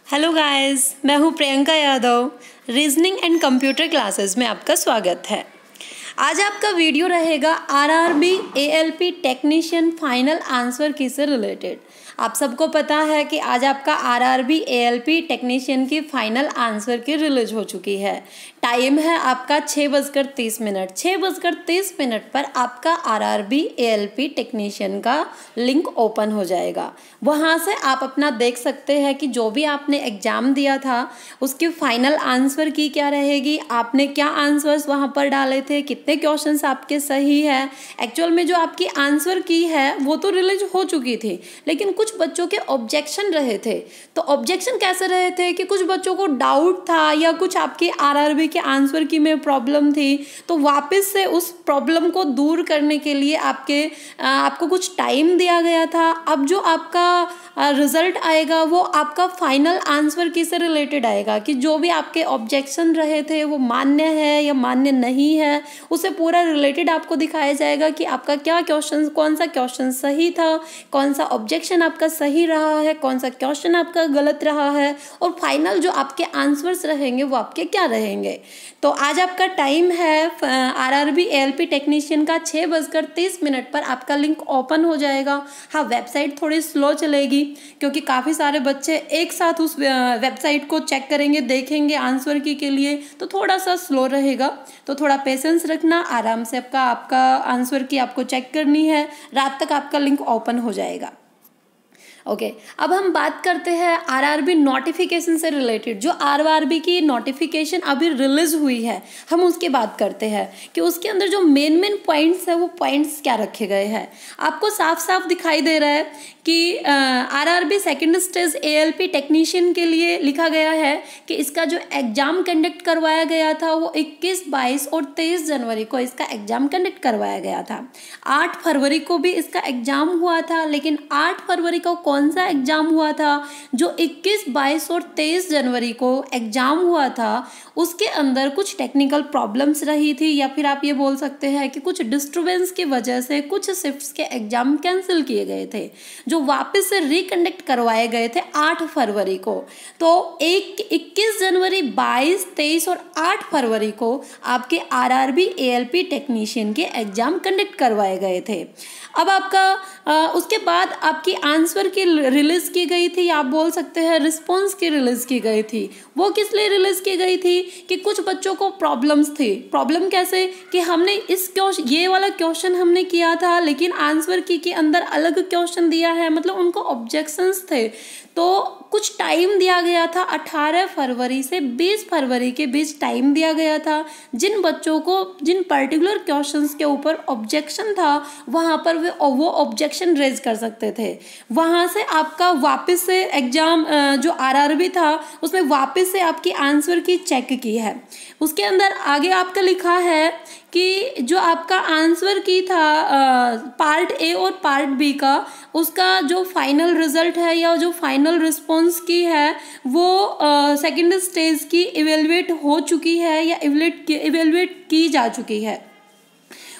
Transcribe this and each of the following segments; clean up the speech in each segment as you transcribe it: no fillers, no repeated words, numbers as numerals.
Hello guys, मैं हूँ Priyanka Yadav. Reasoning and computer classes में आपका स्वागत है। आज आपका वीडियो रहेगा RRB ALP technician final answer की से रिलेटेड। आप सबको पता है कि आज आपका आरआरबी एएलपी टेक्नीशियन की फाइनल आंसर की रिलीज हो चुकी है। टाइम है आपका 6:30। 6:30 पर आपका आरआरबी एएलपी टेक्नीशियन का लिंक ओपन हो जाएगा। वहाँ से आप अपना देख सकते हैं कि जो भी आपने एग्ज़ाम दिया था उसकी फाइनल आंसर की क्या रहेगी, आपने क्या आंसर्स वहाँ पर डाले थे, कितने क्वेश्चंस आपके सही है। एक्चुअल में जो आपकी आंसर की है वो तो रिलीज हो चुकी थी, लेकिन कुछ बच्चों के ऑब्जेक्शन रहे थे। तो ऑब्जेक्शन कैसे रहे थे कि कुछ बच्चों को डाउट था या कुछ आपके आरआरबी के आंसर की में प्रॉब्लम थी, तो वापस से उस प्रॉब्लम को दूर करने के लिए आपको कुछ टाइम दिया गया था। अब जो आपका रिजल्ट आएगा वो आपका फाइनल आंसर की से रिलेटेड आएगा कि जो भी आपके ऑब्जेक्शन रहे थे वो मान्य है या मान्य नहीं है, उसे पूरा रिलेटेड आपको दिखाया जाएगा कि आपका क्या क्वेश्चन, कौन सा क्वेश्चन सही था, कौन सा ऑब्जेक्शन आपका सही रहा है, कौन सा क्वेश्चन आपका गलत रहा है, और फाइनल जो आपके आंसर्स रहेंगे वो आपके क्या रहेंगे। तो आज आपका टाइम है आरआरबी एएलपी टेक्नीशियन का 6:30 पर आपका लिंक ओपन हो जाएगा। हाँ, वेबसाइट थोड़ी स्लो चलेगी क्योंकि काफ़ी सारे बच्चे एक साथ उस वेबसाइट को चेक करेंगे, देखेंगे आंसर की के लिए, तो थोड़ा सा स्लो रहेगा। तो थोड़ा पेशेंस रखना, आराम से आपका आंसर की आपको चेक करनी है। रात तक आपका लिंक ओपन हो जाएगा। ओके, अब हम बात करते हैं आरआरबी नोटिफिकेशन से रिलेटेड। जो आरआरबी की नोटिफिकेशन अभी रिलीज हुई है, हम उसकी बात करते हैं कि उसके अंदर जो मेन पॉइंट्स है वो पॉइंट्स क्या रखे गए हैं। आपको साफ साफ दिखाई दे रहा है कि RRB second stage ALP technician के लिए लिखा गया है कि इसका जो एग्जाम कंडक्ट करवाया गया था वो 21, 22 और 23 जनवरी को इसका एग्जाम कंडक्ट करवाया गया था। 8 फरवरी को भी इसका एग्जाम हुआ था, लेकिन 8 फरवरी को कौन सा एग्जाम हुआ था? जो 21, 22 और 23 जनवरी को एग्जाम हुआ था उसके अंदर कुछ टेक्निकल प्रॉब्लम्स रही थी, या फिर आप ये बोल सकते हैं कि कुछ डिस्टर्बेंस की वजह से कुछ शिफ्ट्स के एग्जाम कैंसिल किए गए थे, जो वापस से रिकंडक्ट करवाए गए थे 8 फरवरी को। तो 21 जनवरी, 22, 23 और 8 फरवरी को आपके आरआरबी एएलपी टेक्नीशियन के एग्जाम कंडक्ट करवाए गए थे। अब आपका उसके बाद आपकी आंसर की रिलीज की गई थी, आप बोल सकते हैं रिस्पॉन्स की रिलीज की गई थी। वो किस लिए रिलीज की गई थी कि कुछ बच्चों को प्रॉब्लम्स थी। प्रॉब्लम कैसे कि हमने ये वाला क्वेश्चन हमने किया था, लेकिन आंसर की के अंदर अलग क्वेश्चन दिया है, मतलब उनको ऑब्जेक्शंस थे। तो कुछ टाइम दिया गया था, 18 फरवरी से 20 फरवरी के बीच टाइम दिया गया था। जिन बच्चों को जिन पर्टिकुलर क्वेश्चंस के ऊपर ऑब्जेक्शन था वहाँ पर वो ऑब्जेक्शन रेज कर सकते थे। वहाँ से आपका वापस से एग्जाम जो आरआरबी था उसमें वापस से आपकी आंसर की चेक की है। उसके अंदर आगे आपका लिखा है कि जो आपका आंसर की था पार्ट ए और पार्ट बी का, उसका जो फाइनल रिजल्ट है या जो फाइनल रिस्पॉन्स की है वो सेकेंड स्टेज की इवेलुएट हो चुकी है या इवेलुएट की जा चुकी है।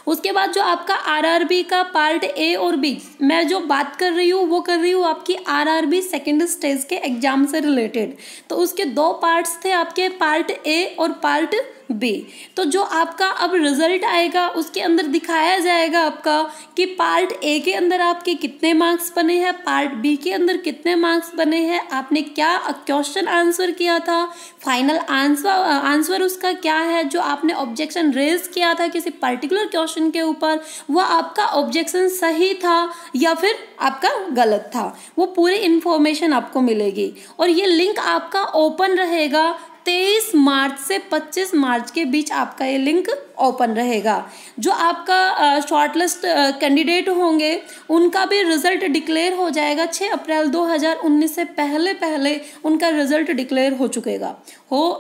उसके बाद जो आपका आरआरबी का पार्ट ए और बी, मैं जो बात कर रही हूँ वो कर रही हूँ आपकी आरआरबी सेकेंड स्टेज के एग्जाम से रिलेटेड। तो उसके 2 पार्ट्स थे आपके, पार्ट ए और पार्ट बी। तो जो आपका अब रिजल्ट आएगा उसके अंदर दिखाया जाएगा आपका कि पार्ट ए के अंदर आपके कितने मार्क्स बने हैं, पार्ट बी के अंदर कितने मार्क्स बने हैं, आपने क्या क्वेश्चन आंसर किया था, फाइनल आंसर उसका क्या है, जो आपने ऑब्जेक्शन रेज किया था किसी पर्टिकुलर क्वेश्चन के ऊपर वो आपका ऑब्जेक्शन सही था या फिर आपका गलत था, वो पूरी इंफॉर्मेशन आपको मिलेगी। और ये लिंक आपका ओपन रहेगा 23 मार्च से 25 मार्च के बीच आपका ये लिंक ओपन रहेगा। जो आपका शॉर्टलिस्ट कैंडिडेट होंगे उनका भी रिजल्ट डिक्लेयर हो जाएगा 6 अप्रैल 2019 से पहले उनका रिजल्ट डिक्लेयर हो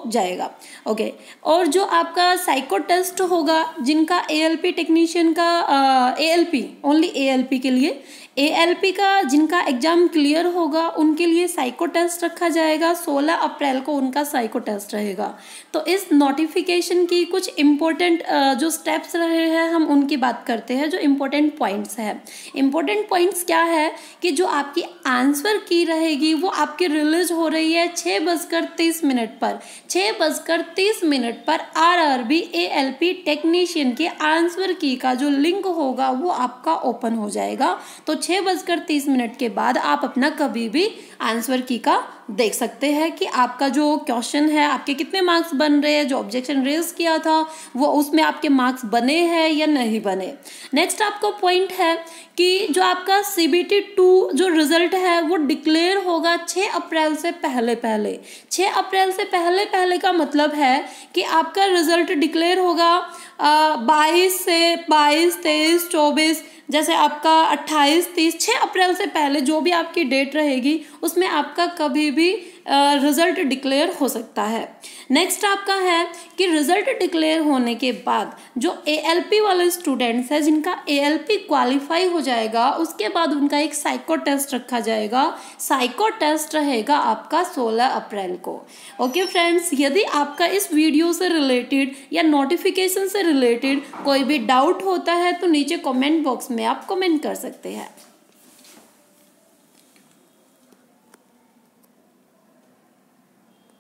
जाएगा। ओके, और जो आपका साइको टेस्ट होगा जिनका एएलपी टेक्नीशियन का एएलपी ओनली एएलपी के लिए ALP का जिनका एग्ज़ाम क्लियर होगा उनके लिए साइको टेस्ट रखा जाएगा, 16 अप्रैल को उनका साइको टेस्ट रहेगा। तो इस नोटिफिकेशन की कुछ इम्पोर्टेंट जो स्टेप्स रहे हैं हम उनकी बात करते हैं, जो इम्पोर्टेंट पॉइंट्स हैं। इम्पोर्टेंट पॉइंट्स क्या है कि जो आपकी आंसर की रहेगी वो आपकी रिलीज हो रही है 6:30 पर। 6:30 पर RRB ALP टेक्नीशियन के आंसर की का जो लिंक होगा वो आपका ओपन हो जाएगा। तो 6:30 के बाद आप अपना कभी भी आंसर की का देख सकते हैं कि आपका जो क्वेश्चन है आपके कितने मार्क्स बन रहे हैं, जो ऑब्जेक्शन रेज किया था वो उसमें आपके मार्क्स बने हैं या नहीं बने। नेक्स्ट आपको पॉइंट है कि जो आपका CBT 2 जो रिजल्ट है वो डिक्लेयर होगा 6 अप्रैल से पहले पहले। 6 अप्रैल से पहले पहले का मतलब है कि आपका रिजल्ट डिक्लेयर होगा 22 से 22, 23, 24, जैसे आपका 28, 30, 6 अप्रैल से पहले जो भी आपकी डेट रहेगी उसमें आपका कभी भी रिज़ल्ट डिक्लेयर हो सकता है। नेक्स्ट आपका है कि रिज़ल्ट डिक्लेयर होने के बाद जो ALP वाले स्टूडेंट्स हैं जिनका ALP क्वालिफाई हो जाएगा उसके बाद उनका एक साइको टेस्ट रखा जाएगा। साइको टेस्ट रहेगा आपका 16 अप्रैल को। ओके फ्रेंड्स, यदि आपका इस वीडियो से रिलेटेड या नोटिफिकेशन से रिलेटेड कोई भी डाउट होता है तो नीचे कमेंट बॉक्स में आप कमेंट कर सकते हैं।